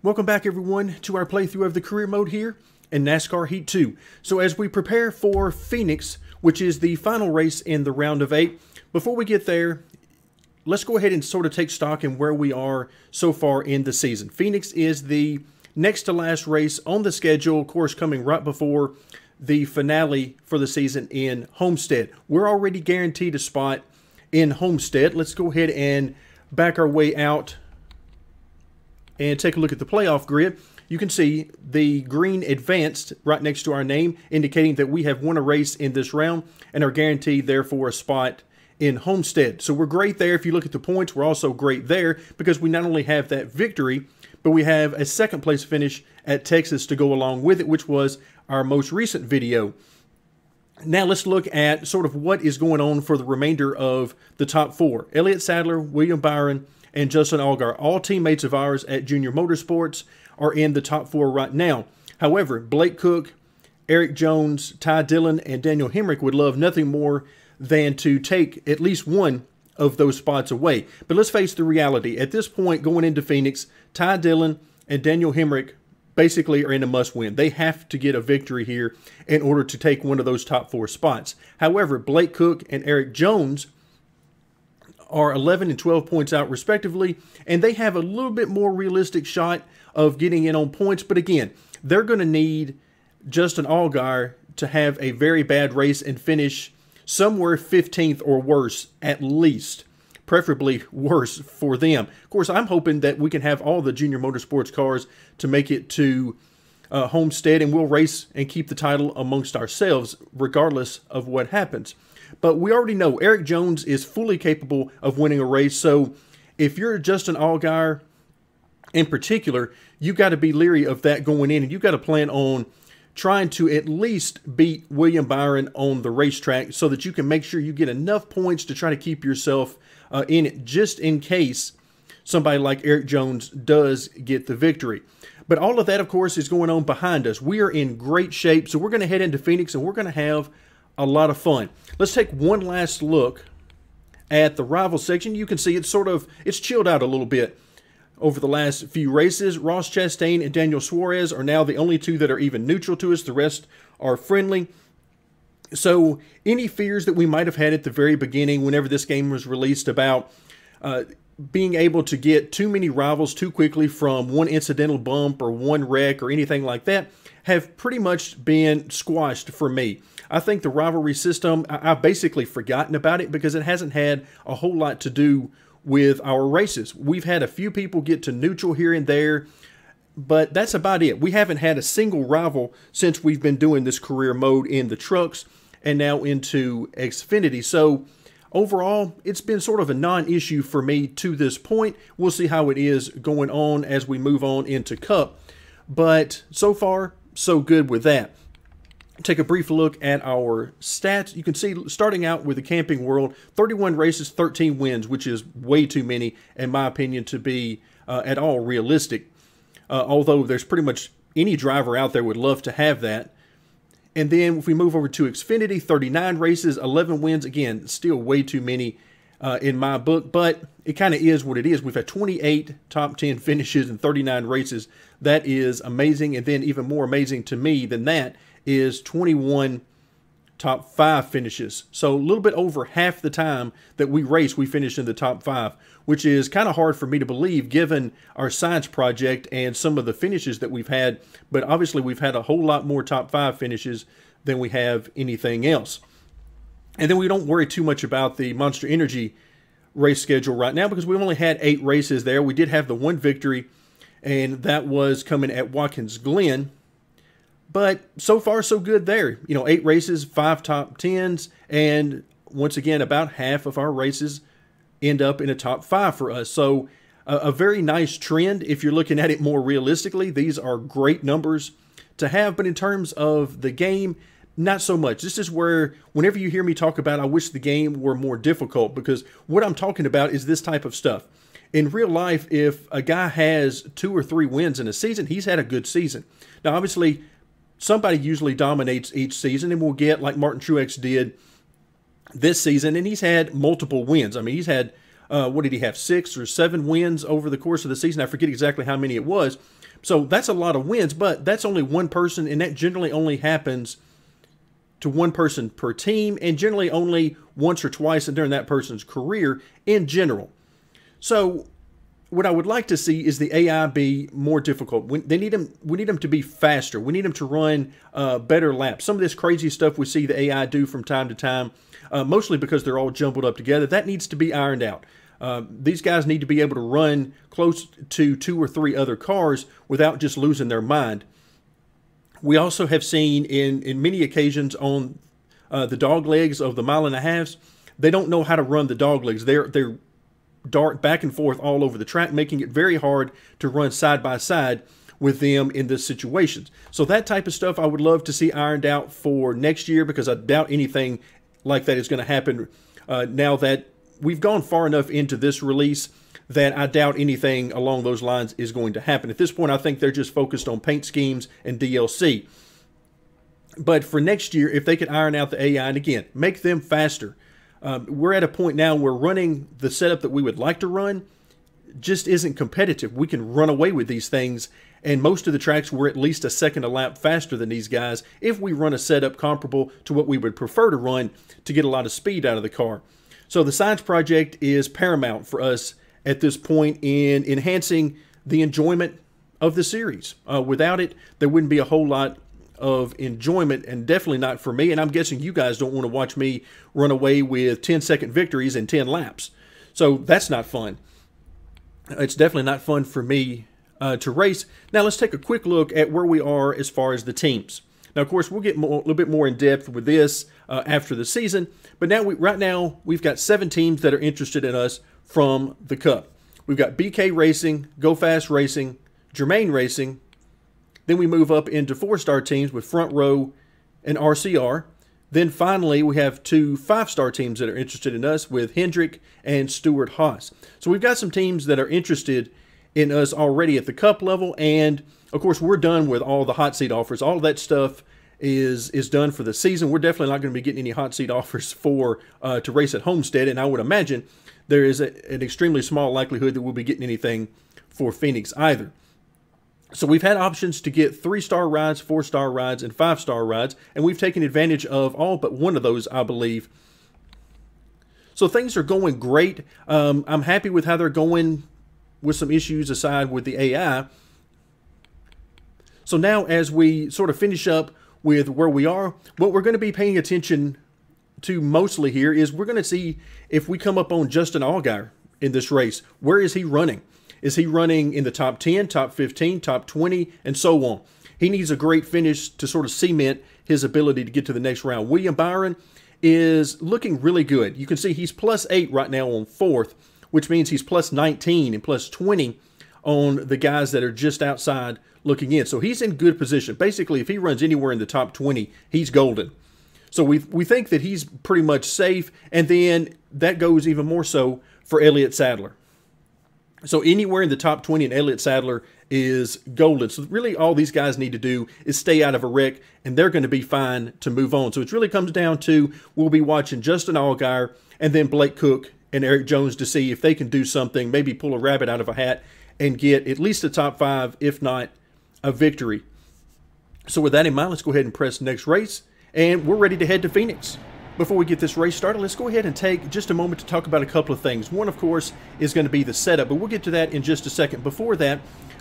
Welcome back, everyone, to our playthrough of the career mode here in NASCAR Heat 2. So as we prepare for Phoenix, which is the final race in the round of 8, before we get there, let's go ahead and sort of take stock in where we are so far in the season. Phoenix is the next to last race on the schedule, of course, coming right before the finale for the season in Homestead. We're already guaranteed a spot in Homestead. Let's go ahead and back our way out and take a look at the playoff grid. You can see the green advanced right next to our name, indicating that we have won a race in this round and are guaranteed, therefore, a spot in Homestead. So we're great there. If you look at the points, we're also great there because we not only have that victory, but we have a second place finish at Texas to go along with it, which was our most recent video. Now let's look at sort of what is going on for the remainder of the top 4. Elliott Sadler, William Byron, and Justin Allgaier, all teammates of ours at Junior Motorsports, are in the top 4 right now. However, Blake Cook, Eric Jones, Ty Dillon, and Daniel Hemrick would love nothing more than to take at least one of those spots away. But let's face the reality. At this point, going into Phoenix, Ty Dillon and Daniel Hemrick basically are in a must-win. They have to get a victory here in order to take one of those top 4 spots. However, Blake Cook and Eric Jones are 11 and 12 points out respectively, and they have a little bit more realistic shot of getting in on points. But again, they're going to need Justin Allgaier to have a very bad race and finish somewhere 15th or worse at least, preferably worse for them. Of course, I'm hoping that we can have all the Junior Motorsports cars to make it to Homestead, and we'll race and keep the title amongst ourselves regardless of what happens. But we already know Eric Jones is fully capable of winning a race. So if you're Justin Allgaier in particular, you've got to be leery of that going in, and you've got to plan on trying to at least beat William Byron on the racetrack so that you can make sure you get enough points to try to keep yourself in it, just in case somebody like Eric Jones does get the victory. But all of that, of course, is going on behind us. We are in great shape, so we're going to head into Phoenix, and we're going to have a lot of fun. Let's take one last look at the rival section. You can see it's chilled out a little bit over the last few races. Ross Chastain and Daniel Suarez are now the only 2 that are even neutral to us. The rest are friendly. So any fears that we might have had at the very beginning whenever this game was released about being able to get too many rivals too quickly from one incidental bump or one wreck or anything like that have pretty much been squashed for me. I think the rivalry system, I've basically forgotten about it because it hasn't had a whole lot to do with our races. We've had a few people get to neutral here and there, but that's about it. We haven't had a single rival since we've been doing this career mode in the trucks and now into Xfinity. So overall, it's been sort of a non-issue for me to this point. We'll see how it is going on as we move on into Cup. But so far, so good with that. Take a brief look at our stats. You can see, starting out with the Camping World, 31 races, 13 wins, which is way too many, in my opinion, to be at all realistic. Although there's pretty much any driver out there would love to have that. And then if we move over to Xfinity, 39 races, 11 wins. Again, still way too many in my book, but it kind of is what it is. We've had 28 top 10 finishes in 39 races. That is amazing. And then even more amazing to me than that is 21 top 5 finishes. So a little bit over half the time that we race, we finish in the top 5, which is kind of hard for me to believe given our science project and some of the finishes that we've had. But obviously we've had a whole lot more top 5 finishes than we have anything else. And then we don't worry too much about the Monster Energy race schedule right now because we've only had 8 races there. We did have the one victory, and that was coming at Watkins Glen. But so far, so good there. 8 races, 5 top 10s, and once again, about half of our races end up in a top 5 for us. So a very nice trend if you're looking at it more realistically. These are great numbers to have, but in terms of the game, not so much. This is where, whenever you hear me talk about I wish the game were more difficult, because what I'm talking about is this type of stuff. In real life, if a guy has 2 or 3 wins in a season, he's had a good season. Now, obviously, somebody usually dominates each season, and we'll get like Martin Truex did this season, and he's had multiple wins. I mean, he's had What did he have, 6 or 7 wins over the course of the season? I forget exactly how many it was. So that's a lot of wins, but that's only one person, and that generally only happens to one person per team, and generally only once or twice during that person's career in general. So what I would like to see is the AI be more difficult. We need them to be faster. We need them to run better laps. Some of this crazy stuff we see the AI do from time to time, mostly because they're all jumbled up together, that needs to be ironed out. These guys need to be able to run close to 2 or 3 other cars without just losing their mind. We also have seen in many occasions on the dog legs of the 1.5 miles, they don't know how to run the dog legs. They're dart back and forth all over the track, making it very hard to run side by side with them in this situations. So that type of stuff I would love to see ironed out for next year, because I doubt anything like that is going to happen now that we've gone far enough into this release that I doubt anything along those lines is going to happen. At this point, I think they're just focused on paint schemes and DLC. But for next year, if they could iron out the AI, and again, make them faster. We're at a point now where running the setup that we would like to run just isn't competitive. We can run away with these things, and most of the tracks we're at least a second a lap faster than these guys if we run a setup comparable to what we would prefer to run to get a lot of speed out of the car. So the science project is paramount for us at this point in enhancing the enjoyment of the series. Without it, there wouldn't be a whole lot of enjoyment, and definitely not for me. And I'm guessing you guys don't want to watch me run away with 10-second victories in 10 laps. So that's not fun. It's definitely not fun for me to race. Now let's take a quick look at where we are as far as the teams. Now, of course, we'll get a little bit more in depth with this after the season. But now, right now, we've got 7 teams that are interested in us from the Cup. We've got BK Racing, Go Fast Racing, Germain Racing. Then we move up into 4-star teams with Front Row and RCR. Then finally, we have 2 5-star teams that are interested in us with Hendrick and Stewart Haas. So we've got some teams that are interested in us already at the Cup level. And, of course, we're done with all the hot seat offers. All of that stuff is done for the season. We're definitely not going to be getting any hot seat offers for to race at Homestead. And I would imagine there is an extremely small likelihood that we'll be getting anything for Phoenix either. So we've had options to get 3-star rides, 4-star rides, and 5-star rides, and we've taken advantage of all but one of those, I believe. So things are going great. I'm happy with how they're going, with some issues aside with the AI. So now, as we sort of finish up with where we are, what we're going to be paying attention to mostly here is we're going to see if we come up on Justin Allgaier in this race. Where is he running? Is he running in the top 10, top 15, top 20, and so on? He needs a great finish to sort of cement his ability to get to the next round. William Byron is looking really good. You can see he's +8 right now on 4th, which means he's +19 and +20 on the guys that are just outside looking in. So he's in good position. Basically, if he runs anywhere in the top 20, he's golden. So we think that he's pretty much safe, and then that goes even more so for Elliott Sadler. So anywhere in the top 20 and Elliott Sadler is golden. So really all these guys need to do is stay out of a wreck, and they're going to be fine to move on. So it really comes down to we'll be watching Justin Allgaier and then Blake Cook and Eric Jones to see if they can do something, maybe pull a rabbit out of a hat and get at least a top 5, if not a victory. So with that in mind, let's go ahead and press next race, and we're ready to head to Phoenix. Before we get this race started, let's go ahead and take just a moment to talk about a couple of things. One, of course, is going to be the setup, but we'll get to that in just a second. Before that,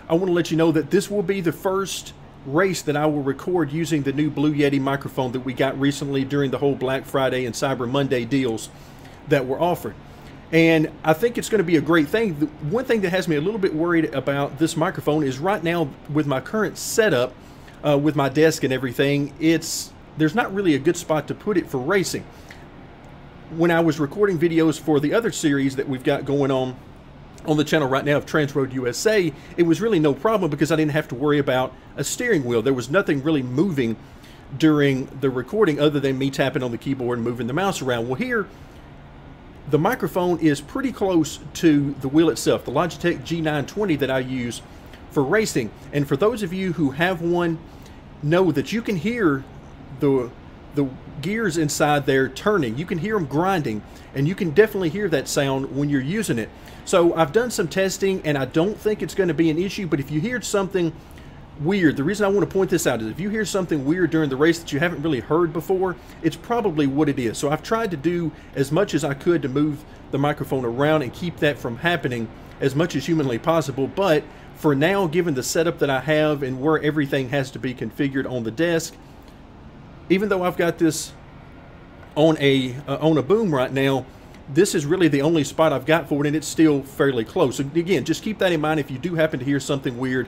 I want to let you know that this will be the first race that I will record using the new Blue Yeti microphone that we got recently during the whole Black Friday and Cyber Monday deals that were offered. And I think it's going to be a great thing. The one thing that has me a little bit worried about this microphone is right now with my current setup, with my desk and everything, there's not really a good spot to put it for racing. When I was recording videos for the other series that we've got going on the channel right now of Transroad USA, it was really no problem because I didn't have to worry about a steering wheel. There was nothing really moving during the recording other than me tapping on the keyboard and moving the mouse around. Well, here, the microphone is pretty close to the wheel itself, the Logitech G920 that I use for racing. And for those of you who have one, know that you can hear the the gears inside there turning. You can hear them grinding, and you can definitely hear that sound when you're using it. So I've done some testing, and I don't think it's going to be an issue, but if you hear something weird, the reason I want to point this out is if you hear something weird during the race that you haven't really heard before, it's probably what it is. So I've tried to do as much as I could to move the microphone around and keep that from happening as much as humanly possible. But for now, given the setup that I have and where everything has to be configured on the desk, even though I've got this on a boom right now, this is really the only spot I've got for it, and it's still fairly close. So again, just keep that in mind. If you do happen to hear something weird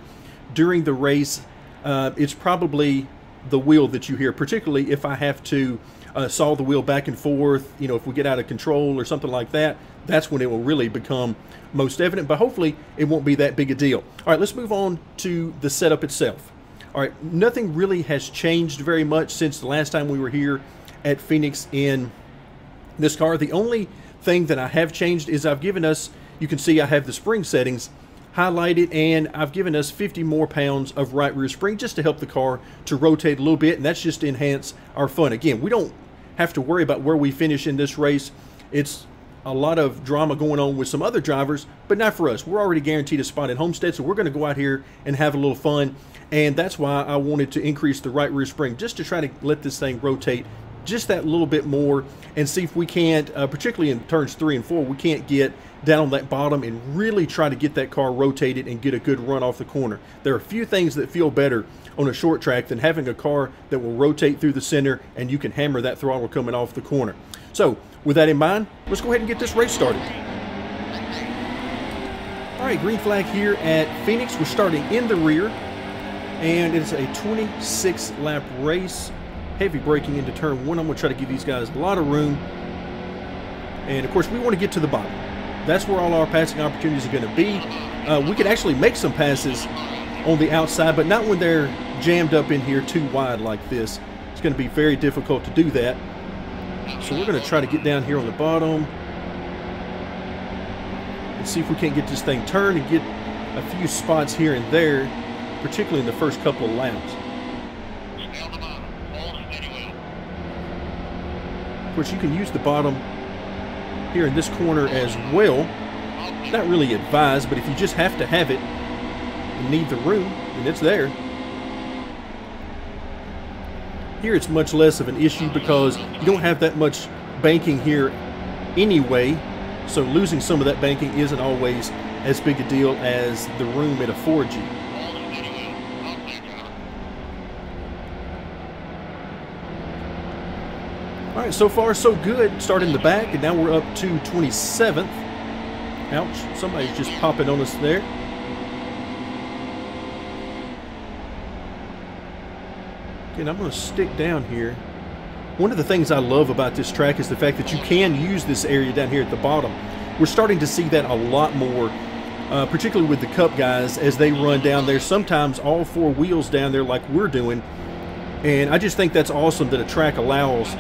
during the race, it's probably the wheel that you hear, particularly if I have to saw the wheel back and forth. You know, if we get out of control or something like that, that's when it will really become most evident, but hopefully it won't be that big a deal. All right, let's move on to the setup itself. All right, nothing really has changed very much since the last time we were here at Phoenix in this car. The only thing that I have changed is I've given us, you can see I have the spring settings highlighted, and I've given us 50 more pounds of right rear spring just to help the car to rotate a little bit, and that's just to enhance our fun. Again, we don't have to worry about where we finish in this race. It's a lot of drama going on with some other drivers, but not for us. We're already guaranteed a spot at Homestead, so we're going to go out here and have a little fun, and that's why I wanted to increase the right rear spring, just to try to let this thing rotate just that little bit more and see if we can't, particularly in turns 3 and 4, we can't get down on that bottom and really try to get that car rotated and get a good run off the corner. There are a few things that feel better on a short track than having a car that will rotate through the center and you can hammer that throttle coming off the corner. So with that in mind, let's go ahead and get this race started. All right, green flag here at Phoenix. We're starting in the rear, and it's a 26 lap race. Heavy braking into turn 1. I'm going to try to give these guys a lot of room. And of course, we want to get to the bottom. That's where all our passing opportunities are going to be. We could actually make some passes on the outside, but not when they're jammed up in here too wide like this. It's going to be very difficult to do that. So we're going to try to get down here on the bottom and see if we can't get this thing turned and get a few spots here and there, particularly in the first couple of laps. Of course, you can use the bottom here in this corner as well. Not really advised, but if you just have to have it and need the room, and it's there. Here it's much less of an issue because you don't have that much banking here anyway, so losing some of that banking isn't always as big a deal as the room it affords you. All right, so far so good. Start in the back, and now we're up to 27th. Ouch, somebody's just popping on us there. Again, I'm going to stick down here. One of the things I love about this track is the fact that you can use this area down here at the bottom. We're starting to see that a lot more, particularly with the Cup guys as they run down there. Sometimes all 4 wheels down there like we're doing. And I just think that's awesome that a track allows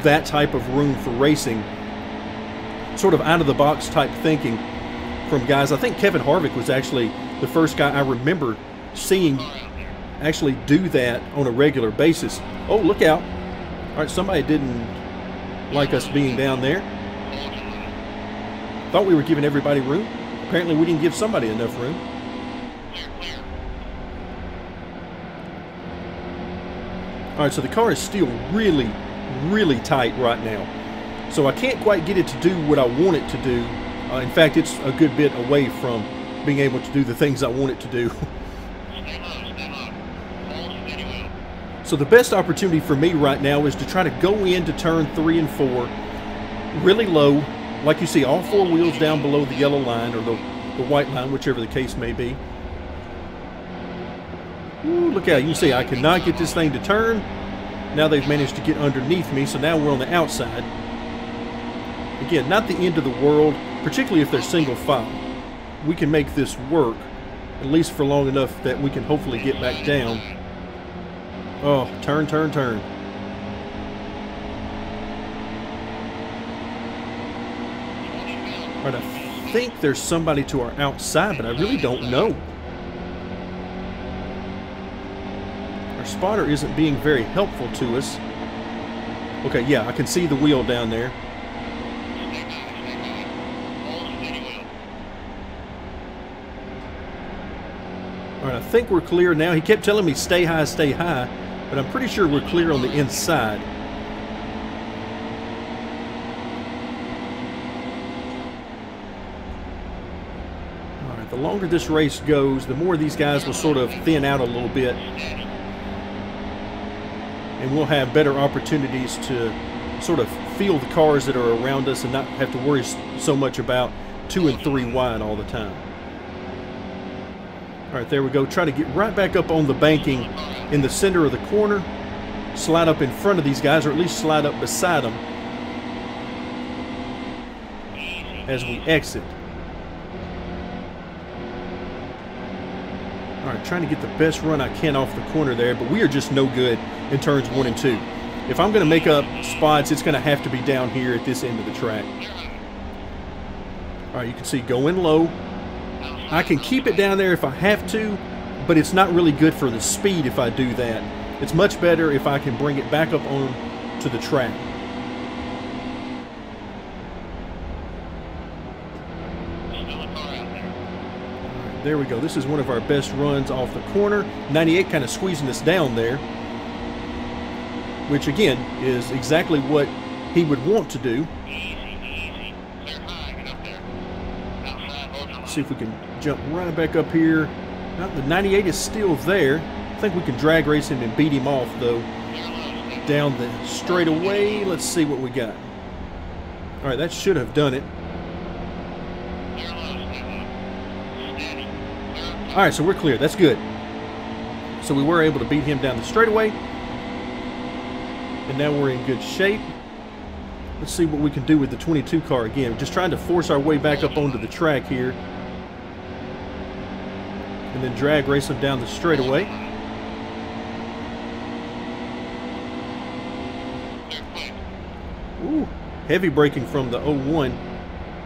that type of room for racing. Sort of out-of-the-box type thinking from guys. I think Kevin Harvick was actually the first guy I remember seeing actually do that on a regular basis. Oh, look out. All right, somebody didn't like us being down there. Thought we were giving everybody room. Apparently we didn't give somebody enough room. All right, so the car is still really tight right now. So I can't quite get it to do what I want it to do. In fact, it's a good bit away from being able to do the things I want it to do. So the best opportunity for me right now is to try to go into turn 3 and 4 really low. Like you see, all 4 wheels down below the yellow line or the white line, whichever the case may be. Ooh, look out. You can see I cannot get this thing to turn. Now they've managed to get underneath me, so now we're on the outside. Again, not the end of the world, particularly if they're single file. We can make this work, at least for long enough that we can hopefully get back down. Oh, turn, turn, turn. All right, I think there's somebody to our outside, but I really don't know. Our spotter isn't being very helpful to us. Okay, yeah, I can see the wheel down there. All right, I think we're clear now. He kept telling me stay high, but I'm pretty sure we're clear on the inside. All right, the longer this race goes, the more these guys will sort of thin out a little bit. And we'll have better opportunities to sort of feel the cars that are around us and not have to worry so much about 2 and 3 wide all the time. All right, there we go. Try to get right back up on the banking in the center of the corner. Slide up in front of these guys, or at least slide up beside them as we exit. All right, trying to get the best run I can off the corner there, but we are just no good in turns 1 and 2. If I'm going to make up spots, it's going to have to be down here at this end of the track. All right, you can see going low. I can keep it down there if I have to, but it's not really good for the speed if I do that. It's much better if I can bring it back up on to the track. There we go. This is one of our best runs off the corner. 98 kind of squeezing us down there, which again is exactly what he would want to do. Let's see if we can jump right back up here. Now, the 98 is still there. I think we can drag race him and beat him off though. Down the straightaway. Let's see what we got. All right, that should have done it. All right, so we're clear. That's good. So we were able to beat him down the straightaway. And now we're in good shape. Let's see what we can do with the 22 car again. Just trying to force our way back up onto the track here. And then drag race him down the straightaway. Ooh, heavy braking from the 01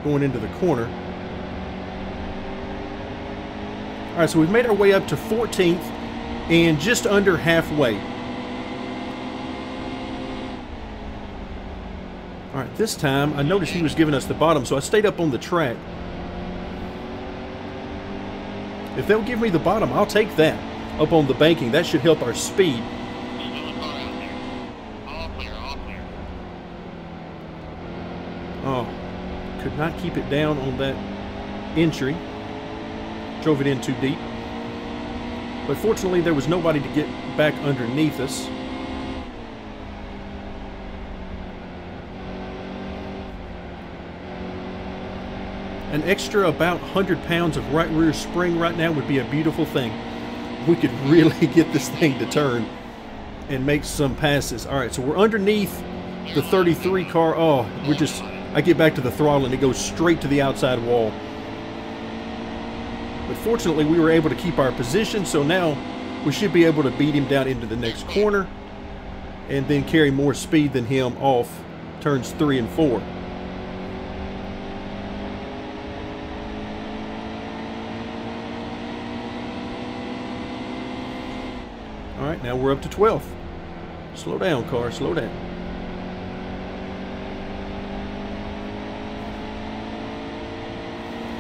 going into the corner. All right, so we've made our way up to 14th and just under halfway. All right, this time I noticed he was giving us the bottom, so I stayed up on the track. If they'll give me the bottom, I'll take that up on the banking. That should help our speed. Oh, could not keep it down on that entry. Drove it in too deep. But fortunately, there was nobody to get back underneath us. An extra about 100 pounds of right rear spring right now would be a beautiful thing. We could really get this thing to turn and make some passes. All right, so we're underneath the 33 car. Oh, I get back to the throttle and it goes straight to the outside wall. But fortunately, we were able to keep our position, so now we should be able to beat him down into the next corner and then carry more speed than him off turns 3 and 4. All right, now we're up to 12th. Slow down, car, slow down.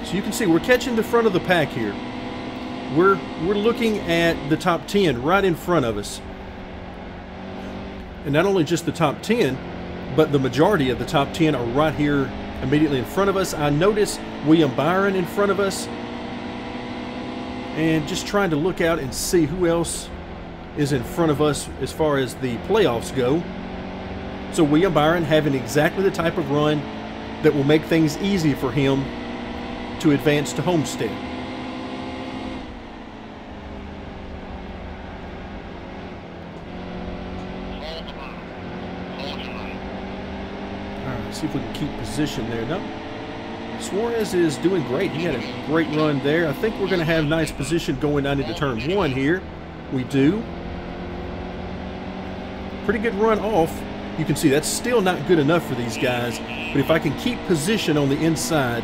So you can see we're catching the front of the pack here. We're looking at the top 10 right in front of us. And not only just the top 10, but the majority of the top 10 are right here immediately in front of us. I notice William Byron in front of us. And just trying to look out and see who else is in front of us as far as the playoffs go. So William Byron having exactly the type of run that will make things easy for him to advance to Homestead. All right, see if we can keep position there. No, Suarez is doing great. He had a great run there. I think we're going to have nice position going down into turn 1 here. We do. Pretty good run off. You can see that's still not good enough for these guys, but if I can keep position on the inside,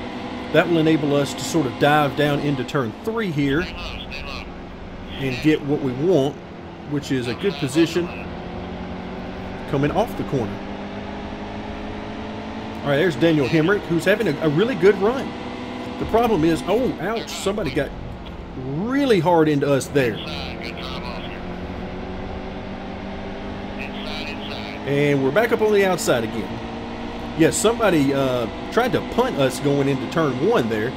that will enable us to sort of dive down into turn 3 here and get what we want, which is a good position coming off the corner. All right, there's Daniel Hemrick, who's having a really good run. The problem is, oh, ouch, somebody got really hard into us there. And we're back up on the outside again. Yes, somebody tried to punt us going into turn 1 there.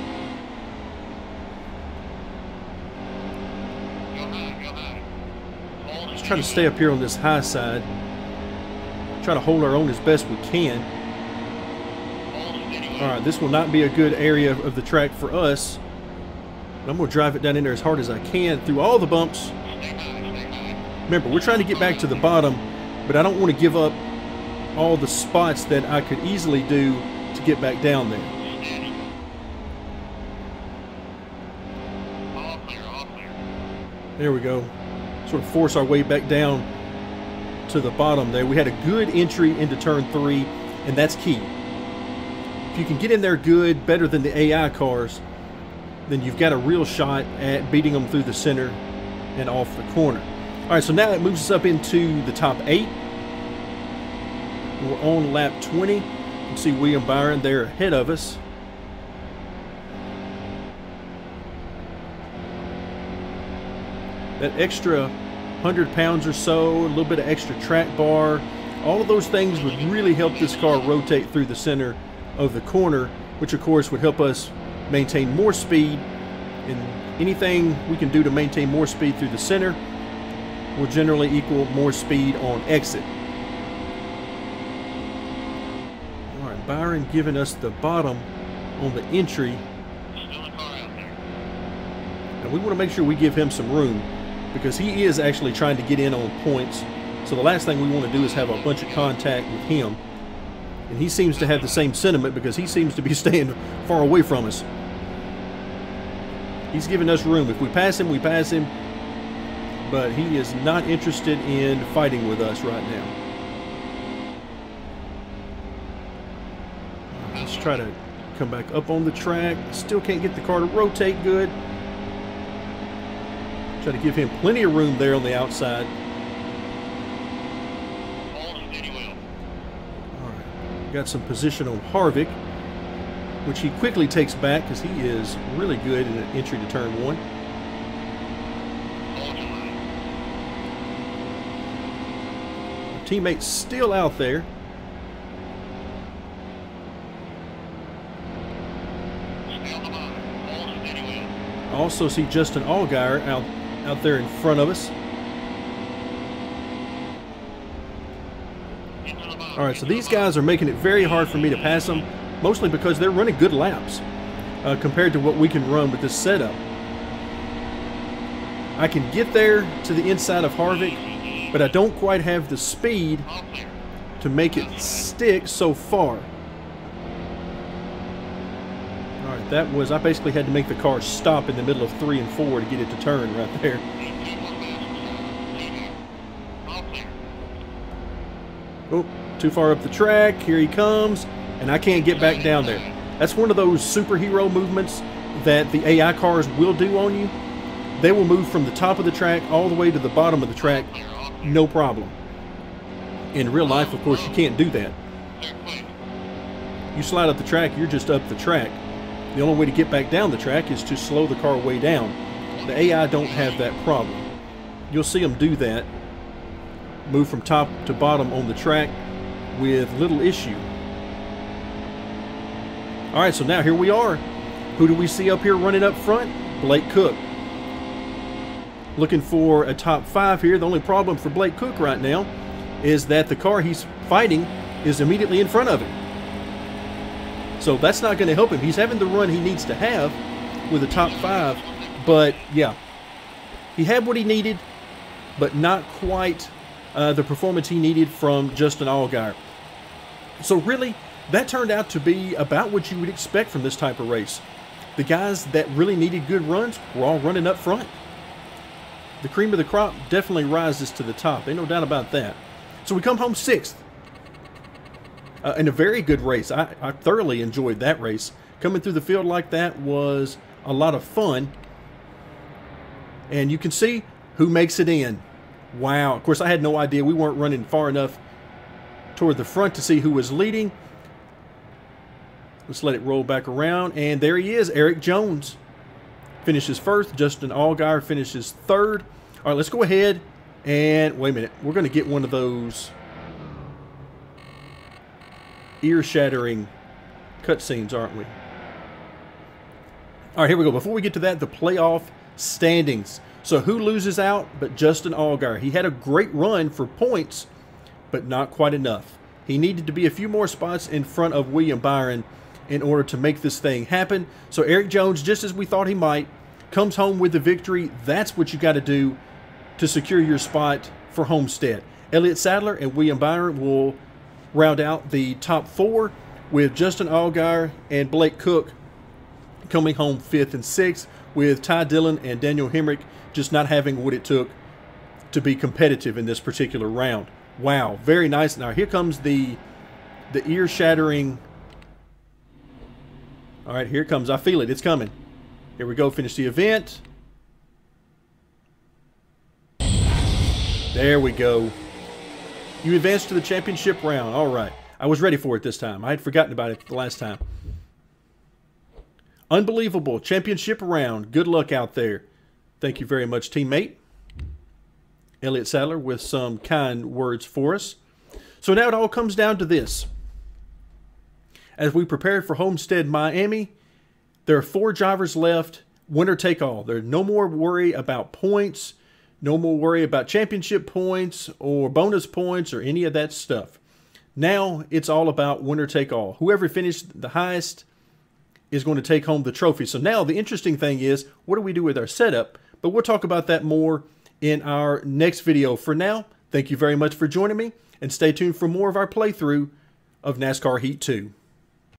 Let's try to stay up here on this high side. Try to hold our own as best we can. All right, this will not be a good area of the track for us. But I'm going to drive it down in there as hard as I can through all the bumps. Remember, we're trying to get back to the bottom, but I don't want to give up all the spots that I could easily do to get back down there. There we go. Sort of force our way back down to the bottom there. We had a good entry into turn 3, and that's key. If you can get in there good, better than the AI cars, then you've got a real shot at beating them through the center and off the corner. All right, so now it moves us up into the top 8. We're on lap 20. You can see William Byron there ahead of us. That extra 100 pounds or so, a little bit of extra track bar, all of those things would really help this car rotate through the center of the corner, which of course would help us maintain more speed. And anything we can do to maintain more speed through the center will generally equal more speed on exit. All right, Byron giving us the bottom on the entry. And we want to make sure we give him some room, because he is actually trying to get in on points. So the last thing we want to do is have a bunch of contact with him. And he seems to have the same sentiment, because he seems to be staying far away from us. He's giving us room. If we pass him, we pass him. But he is not interested in fighting with us right now. Let's try to come back up on the track. Still can't get the car to rotate good. Try to give him plenty of room there on the outside. Alright, got some position on Harvick, which he quickly takes back because he is really good in an entry to turn 1. Our teammate's still out there. I also see Justin Allgaier out there in front of us. All right, so these guys are making it very hard for me to pass them, mostly because they're running good laps compared to what we can run with this setup. I can get there to the inside of Harvick, but I don't quite have the speed to make it stick so far. All right, that was, I basically had to make the car stop in the middle of 3 and 4 to get it to turn right there. Oh, too far up the track. Here he comes, and I can't get back down there. That's one of those superhero movements that the AI cars will do on you. They will move from the top of the track all the way to the bottom of the track, no problem. In real life, of course, you can't do that. You slide up the track, you're just up the track. The only way to get back down the track is to slow the car way down. The AI don't have that problem. You'll see them do that, move from top to bottom on the track with little issue. All right, so now here we are. Who do we see up here running up front? Blake Cook. Looking for a top 5 here. The only problem for Blake Cook right now is that the car he's fighting is immediately in front of him. So that's not going to help him. He's having the run he needs to have with a top 5. But, yeah, he had what he needed, but not quite the performance he needed from Justin Allgaier. So, really, that turned out to be about what you would expect from this type of race. The guys that really needed good runs were all running up front. The cream of the crop definitely rises to the top. Ain't no doubt about that. So we come home 6th. In a very good race. I thoroughly enjoyed that race. Coming through the field like that was a lot of fun. And you can see who makes it in. Wow. Of course, I had no idea. We weren't running far enough toward the front to see who was leading. Let's let it roll back around. And there he is, Eric Jones. Finishes first. Justin Allgaier finishes third. All right, let's go ahead and wait a minute. We're going to get one of those ear-shattering cutscenes, aren't we? All right, here we go. Before we get to that, the playoff standings. So who loses out but Justin Allgaier? He had a great run for points, but not quite enough. He needed to be a few more spots in front of William Byron in order to make this thing happen. So Eric Jones, just as we thought he might, comes home with the victory. That's what you got to do to secure your spot for Homestead. Elliott Sadler and William Byron will round out the top 4, with Justin Allgaier and Blake Cook coming home 5th and 6th, with Ty Dillon and Daniel Hemrick just not having what it took to be competitive in this particular round. Wow, very nice. Now here comes the ear-shattering. All right, here it comes. I feel it. It's coming. Here we go. Finish the event. There we go. You advanced to the championship round. All right. I was ready for it this time. I had forgotten about it the last time. Unbelievable. Championship round. Good luck out there. Thank you very much, teammate. Elliott Sadler with some kind words for us. So now it all comes down to this. As we prepare for Homestead, Miami, there are 4 drivers left. Winner take all. There's no more worry about points. No more worry about championship points or bonus points or any of that stuff. Now it's all about winner take all. Whoever finished the highest is going to take home the trophy. So now the interesting thing is, what do we do with our setup? But we'll talk about that more in our next video. For now, thank you very much for joining me, and stay tuned for more of our playthrough of NASCAR Heat 2.